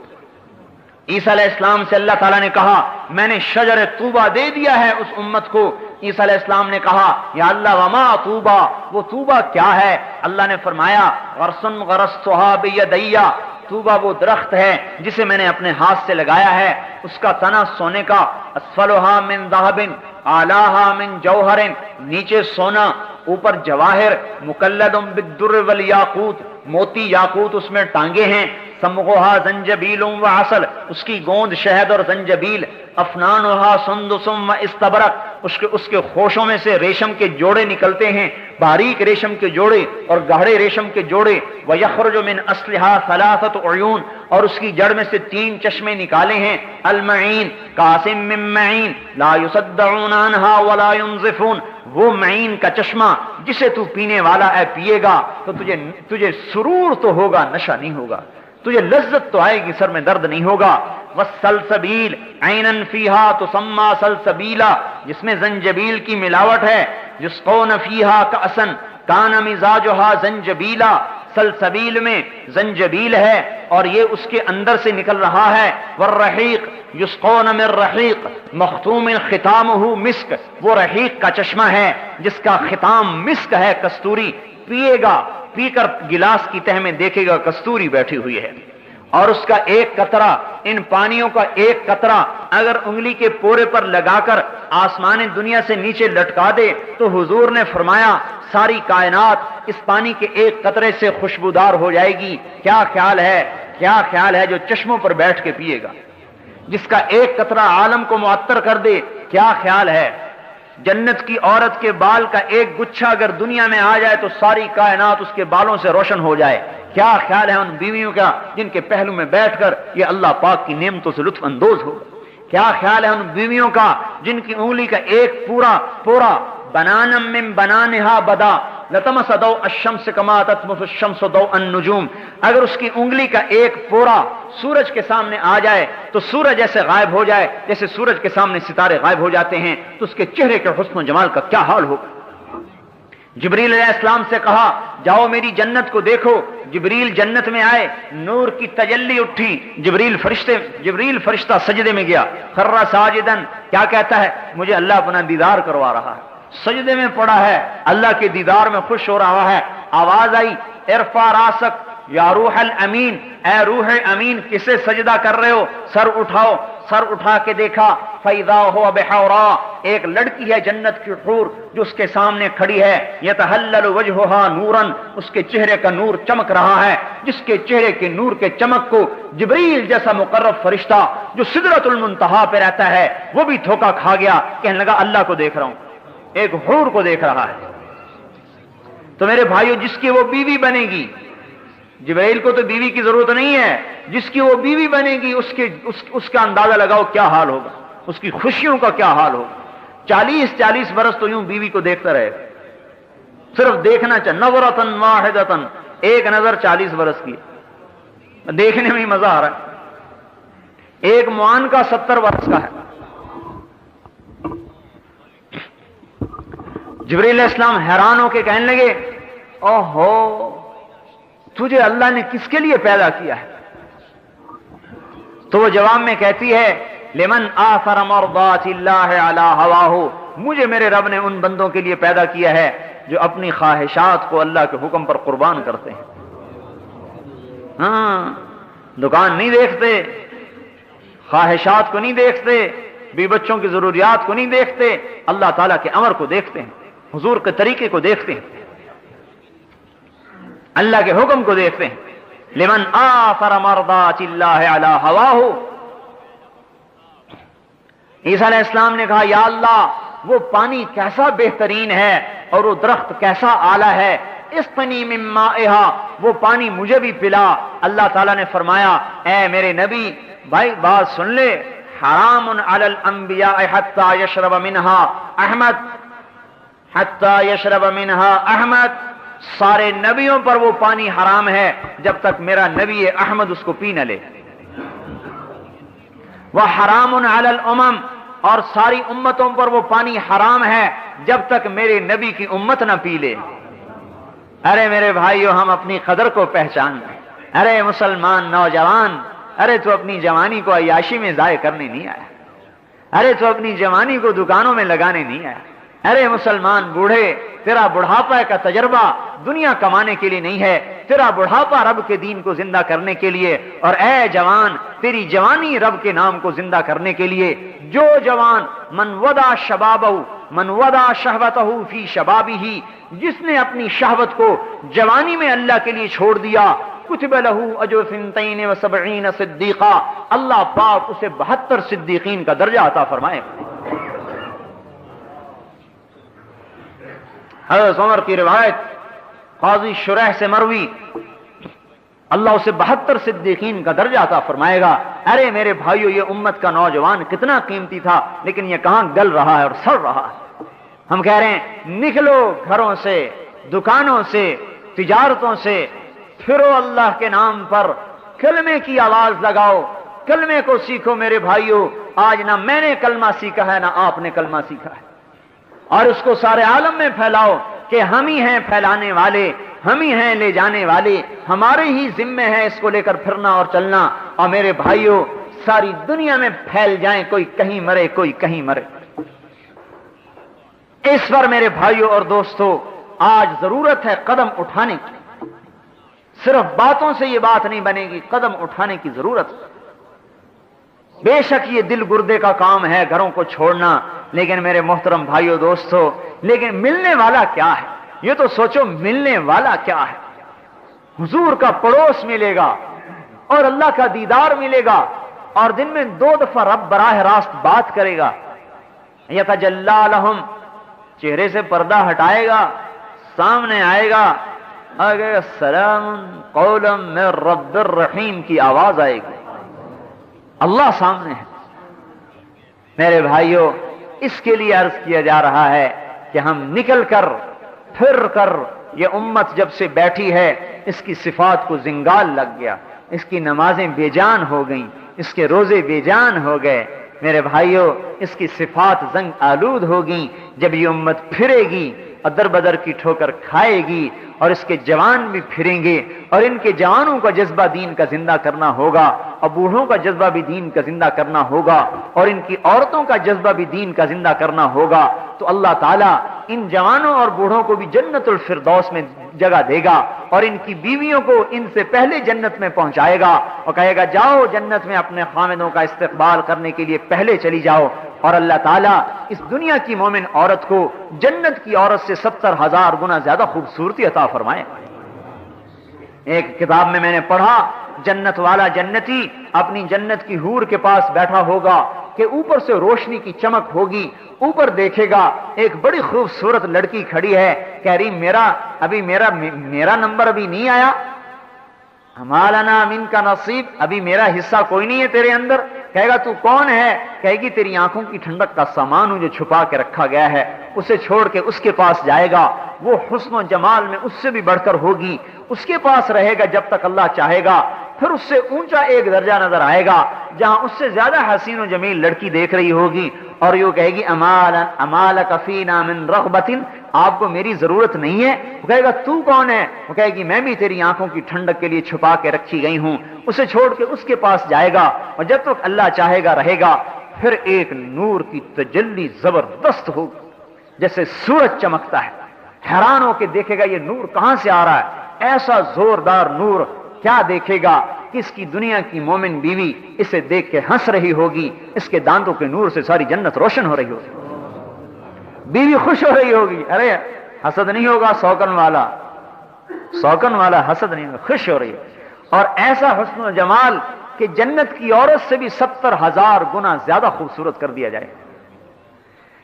عیسیٰ علیہ السلام سے اللہ تعالیٰ نے کہا میں نے شجر طوبہ دے دیا ہے اس امت کو۔ عیسیٰ علیہ السلام نے کہا یا اللہ وما طوبہ، وہ طوبہ کیا ہے؟ اللہ نے فرمایا غرسن غرستھا بیدیا، طوبہ وہ درخت ہے جسے میں نے اپنے ہاتھ سے لگایا ہے، اس کا تنا سونے کا، اسفلھا من ذہب اعلیھا من جوہر، نیچے سونا اوپر جواہر، مکلد بالدر والیاقوت، موتی یاقوت اس میں ٹانگے ہیں، سمغھا زنجبیل و عسل، اس کی گوند شہد اور زنجبیل، افنانھا سندس و استبرق، اس کے خوشوں میں سے ریشم کے جوڑے نکلتے ہیں، باریک ریشم کے جوڑے اور گہرے ریشم کے جوڑے، ویخرج من اصلھا ثلاثۃ عیون، اور اس کی جڑ میں سے 3 چشمے نکالے ہیں، المعین قاسم من معین لا یصدعون عنھا ولا ينزفون، وہ معین کا چشمہ جسے تو پینے والا ہے پیے گا تو تجھے سرور تو ہوگا، نشہ نہیں ہوگا، تجھے لذت تو آئے گی، سر میں درد نہیں ہوگا۔ والسلسبیل عینا فیہا تسمی سلسبیلا، جس میں زنجبیل کی ملاوٹ ہے، یسقون فیہا کأسا کان مزاجھا زنجبیلا، سلسبیل میں زنجبیل ہے اور یہ اس کے اندر سے نکل رہا ہے۔ والرحیق یسقون من رحیق مختوم ختامہ مسک، وہ رحیق کا چشمہ ہے جس کا ختام مسک ہے، کستوری، پیے گا، پی کر گلاس کی تہ میں دیکھے گا کستوری بیٹھی ہوئی ہے، اور اس کا ایک قطرہ، ان پانیوں کا ایک قطرہ اگر انگلی کے پورے پر لگا کر آسمان دنیا سے نیچے لٹکا دے تو حضور نے فرمایا ساری کائنات اس پانی کے ایک قطرے سے خوشبودار ہو جائے گی۔ کیا خیال ہے جو چشموں پر بیٹھ کے پیے گا، جس کا ایک قطرہ عالم کو معطر کر دے؟ کیا خیال ہے جنت کی عورت کے بال کا ایک گچھا اگر دنیا میں آ جائے تو ساری کائنات اس کے بالوں سے روشن ہو جائے؟ کیا خیال ہے ان بیویوں کا جن کے پہلو میں بیٹھ کر یہ اللہ پاک کی نعمتوں سے لطف اندوز ہوگا؟ کیا خیال ہے ان بیویوں کا جن کی انگلی کا ایک پورا بنانا من بنانہا بدا لتمس ضوء الشمس کما تطمس الشمس ضوء النجوم، اگر اس کی انگلی کا ایک پورا سورج کے سامنے آ جائے تو سورج ایسے غائب ہو جائے جیسے سورج کے سامنے ستارے غائب ہو جاتے ہیں، تو اس کے چہرے کے حسن و جمال کا کیا حال ہوگا؟ جبریل علیہ السلام سے کہا جاؤ میری جنت کو دیکھو، جبریل جنت میں آئے، نور کی تجلی اٹھی، جبریل فرشتہ سجدے میں گیا، خر ساجدن، کیا کہتا ہے؟ مجھے اللہ اپنا دیدار کروا رہا ہے، سجدے میں پڑا ہے، اللہ کے دیدار میں خوش ہو رہا ہے۔ آواز آئی ارفع راسک یا روح الامین، اے روح امین کسے سجدہ کر رہے ہو؟ سر اٹھاؤ، سر اٹھا کے دیکھا فَإِذَا هُوَ بِحَوْرَا، ایک لڑکی ہے جنت کی حور جو اس کے سامنے کھڑی ہے، يَتَهَلَّلُ وَجْهُهَا نُورًا، اس کے چہرے کا نور چمک رہا ہے، جس کے چہرے کے نور کے چمک کو جبریل جیسا مقرب فرشتہ جو سدرۃ المنتہا پہ رہتا ہے وہ بھی دھوکا کھا گیا، کہنے لگا اللہ کو دیکھ رہا ہوں، ایک حور کو دیکھ رہا ہے۔ تو میرے بھائیو جس کی وہ بیوی بنے گی، جبرائیل کو تو بیوی کی ضرورت نہیں ہے، جس کی وہ بیوی بنے گی اس کا اندازہ لگاؤ کیا حال ہوگا، اس کی خوشیوں کا کیا حال ہوگا۔ 40 برس تو یوں بیوی کو دیکھتا رہے، صرف دیکھنا چاہیے، نظرۃ واحدۃ، ایک نظر 40 برس کی، دیکھنے میں ہی مزہ آ رہا ہے۔ ایک معان کا 70 برس کا ہے۔ جبرائیل علیہ السلام حیران ہو کے کہنے لگے اوہو تجھے اللہ نے کس کے لیے پیدا کیا ہے؟ تو وہ جواب میں کہتی ہے لمن آثر مرضات اللہ علی ہواہ، مجھے میرے رب نے ان بندوں کے لیے پیدا کیا ہے جو اپنی خواہشات کو اللہ کے حکم پر قربان کرتے ہیں۔ ہاں، دکان نہیں دیکھتے، خواہشات کو نہیں دیکھتے، بی بچوں کی ضروریات کو نہیں دیکھتے، اللہ تعالیٰ کے امر کو دیکھتے ہیں، حضور کے طریقے کو دیکھتے ہیں، اللہ کے حکم کو دیکھتے ہیں۔ لمن آثر مرضات اللہ علی ہواہ، عیسیٰ علیہ السلام نے کہا یا اللہ وہ پانی کیسا بہترین ہے اور وہ درخت کیسا اعلیٰ ہے، اسقنی من مائہا، وہ پانی مجھے بھی پلا۔ اللہ تعالیٰ نے فرمایا اے میرے نبی بھائی بات سن لے، حرام علی الانبیاء حتی یشرب منہا احمد، حتی یشرب منہا احمد، سارے نبیوں پر وہ پانی حرام ہے جب تک میرا نبی احمد اس کو پی نہ لے۔ وحرام علی الامم، اور ساری امتوں پر وہ پانی حرام ہے جب تک میرے نبی کی امت نہ پی لے۔ ارے میرے بھائیو، ہم اپنی قدر کو پہچان، ارے مسلمان نوجوان، ارے تو اپنی جوانی کو عیاشی میں ضائع کرنے نہیں آیا، ارے تو اپنی جوانی کو دکانوں میں لگانے نہیں آیا، ارے مسلمان بوڑھے، تیرا بڑھاپا کا تجربہ دنیا کمانے کے لیے نہیں ہے، تیرا بڑھاپا رب کے دین کو زندہ کرنے کے لیے، اور اے جوان تیری جوانی رب کے نام کو زندہ کرنے کے لیے۔ جو جوان من ودا شبابہ، من ودا شہوتہ فی شبابہ، جس نے اپنی شہوت کو جوانی میں اللہ کے لیے چھوڑ دیا، کتب لہ اجر 72 صدیقہ، اللہ پاک اسے 72 صدیقین کا درجہ عطا فرمائے۔ حضرت عمر کی روایت قاضی شریح سے مروی، اللہ اسے 72 صدیقین کا درجہ عطا فرمائے گا۔ ارے میرے بھائیو، یہ امت کا نوجوان کتنا قیمتی تھا، لیکن یہ کہاں گل رہا ہے اور سڑ رہا ہے۔ ہم کہہ رہے ہیں نکلو گھروں سے، دکانوں سے، تجارتوں سے، پھرو اللہ کے نام پر، کلمے کی آواز لگاؤ، کلمے کو سیکھو میرے بھائیو۔ آج نہ میں نے کلمہ سیکھا ہے نہ آپ نے کلمہ سیکھا ہے، اور اس کو سارے عالم میں پھیلاؤ کہ ہم ہی ہیں پھیلانے والے، ہم ہی ہیں لے جانے والے، ہمارے ہی ذمے ہے اس کو لے کر پھرنا اور چلنا۔ اور میرے بھائیو ساری دنیا میں پھیل جائیں، کوئی کہیں مرے کوئی کہیں مرے۔ اس پر میرے بھائیو اور دوستو آج ضرورت ہے قدم اٹھانے کی، صرف باتوں سے یہ بات نہیں بنے گی، قدم اٹھانے کی ضرورت ہے۔ بے شک یہ دل گردے کا کام ہے گھروں کو چھوڑنا، لیکن میرے محترم بھائیو دوستو، لیکن ملنے والا کیا ہے؟ یہ تو سوچو ملنے والا کیا ہے؟ حضور کا پڑوس ملے گا اور اللہ کا دیدار ملے گا، اور دن میں 2 دفعہ رب براہ راست بات کرے گا۔ یتجلی لہم، چہرے سے پردہ ہٹائے گا، سامنے آئے گا، آگے سلام قولا من رب الرحیم کی آواز آئے گی، اللہ سامنے ہے۔ میرے بھائیو اس کے لیے عرض کیا جا رہا ہے کہ ہم نکل کر پھر کر، یہ امت جب سے بیٹھی ہے اس کی صفات کو زنگال لگ گیا، اس کی نمازیں بے جان ہو گئیں، اس کے روزے بے جان ہو گئے۔ میرے بھائیو اس کی صفات زنگ آلود ہوگی۔ جب یہ امت پھرے گی، ادر بدر کی ٹھوکر کھائے گی، اور اس کے جوان بھی پھریں گے، اور ان کے جوانوں کا جذبہ دین کا زندہ کرنا ہوگا، اور بوڑھوں کا جذبہ بھی دین کا زندہ کرنا ہوگا، اور ان کی عورتوں کا جذبہ بھی دین کا زندہ کرنا ہوگا، تو اللہ تعالیٰ ان جوانوں اور بوڑھوں کو بھی جنت الفردوس میں جگہ دے گا، اور ان کی بیویوں کو ان سے پہلے جنت میں پہنچائے گا، اور کہے گا جاؤ جنت میں اپنے خامدوں کا استقبال کرنے کے لیے پہلے چلی جاؤ۔ اور اللہ تعالیٰ اس دنیا کی مومن عورت کو جنت کی عورت سے 70,000 گنا زیادہ خوبصورتی عطا فرمائے۔ ایک کتاب میں نے پڑھا، جنت والا جنتی اپنی جنت کی حور کے پاس بیٹھا ہوگا کہ اوپر سے روشنی کی چمک ہوگی، اوپر دیکھے گا ایک بڑی خوبصورت لڑکی کھڑی ہے، کہہ رہی میرا نمبر ابھی نہیں آیا، ہمالنا من کا نصیب، ابھی میرا حصہ کوئی نہیں ہے تیرے اندر. کہے گا تو کون ہے؟ کہے گی تیری آنکھوں کی ٹھنڈک کا سامان ہوں جو چھپا کے رکھا گیا ہے. اسے چھوڑ کے اس کے پاس جائے گا، وہ حسن و جمال میں اس سے بھی بڑھ کر ہوگی، اس کے پاس رہے گا جب تک اللہ چاہے گا. پھر اس سے اونچا ایک درجہ نظر آئے گا جہاں اس سے زیادہ حسین و جمیل لڑکی دیکھ رہی ہوگی، اور یوں کہے گی امالک فینا من رغبت، آپ کو میری ضرورت نہیں ہے. وہ کہے گا تو کون ہے؟ وہ کہے گی میں بھی تیری آنکھوں کی ٹھنڈک کے لیے چھپا کے رکھی گئی ہوں. اسے چھوڑ کے اس کے پاس جائے گا، اور جب تک اللہ چاہے گا رہے گا. پھر ایک نور کی تجلی زبردست ہوگی، جیسے سورج چمکتا ہے. حیران ہو کے دیکھے گا یہ نور کہاں سے آ رہا ہے، ایسا زوردار نور. کیا دیکھے گا کہ اس کی دنیا کی مومن بیوی اسے دیکھ کے ہنس رہی ہوگی، اس کے دانتوں کے نور سے ساری جنت روشن ہو رہی ہوگی، بیوی خوش ہو رہی ہوگی. ارے حسد نہیں ہوگا، سوکن والا حسد نہیں ہوگا، خوش ہو رہی ہے. اور ایسا حسن و جمال کہ جنت کی عورت سے بھی 70,000 گنا زیادہ خوبصورت کر دیا جائے.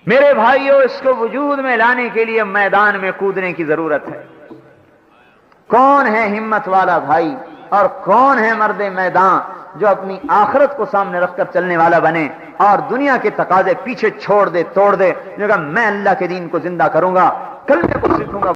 میرے بھائیوں، اس کو وجود میں لانے کے لیے میدان میں کودنے کی ضرورت ہے. کون ہے ہمت والا بھائی اور کون ہے مرد میدان جو اپنی آخرت کو سامنے رکھ کر چلنے والا بنے اور دنیا کے تقاضے پیچھے چھوڑ دے، توڑ دے، جو کہ میں اللہ کے دین کو زندہ کروں گا، کلمے کو سیکھوں گا.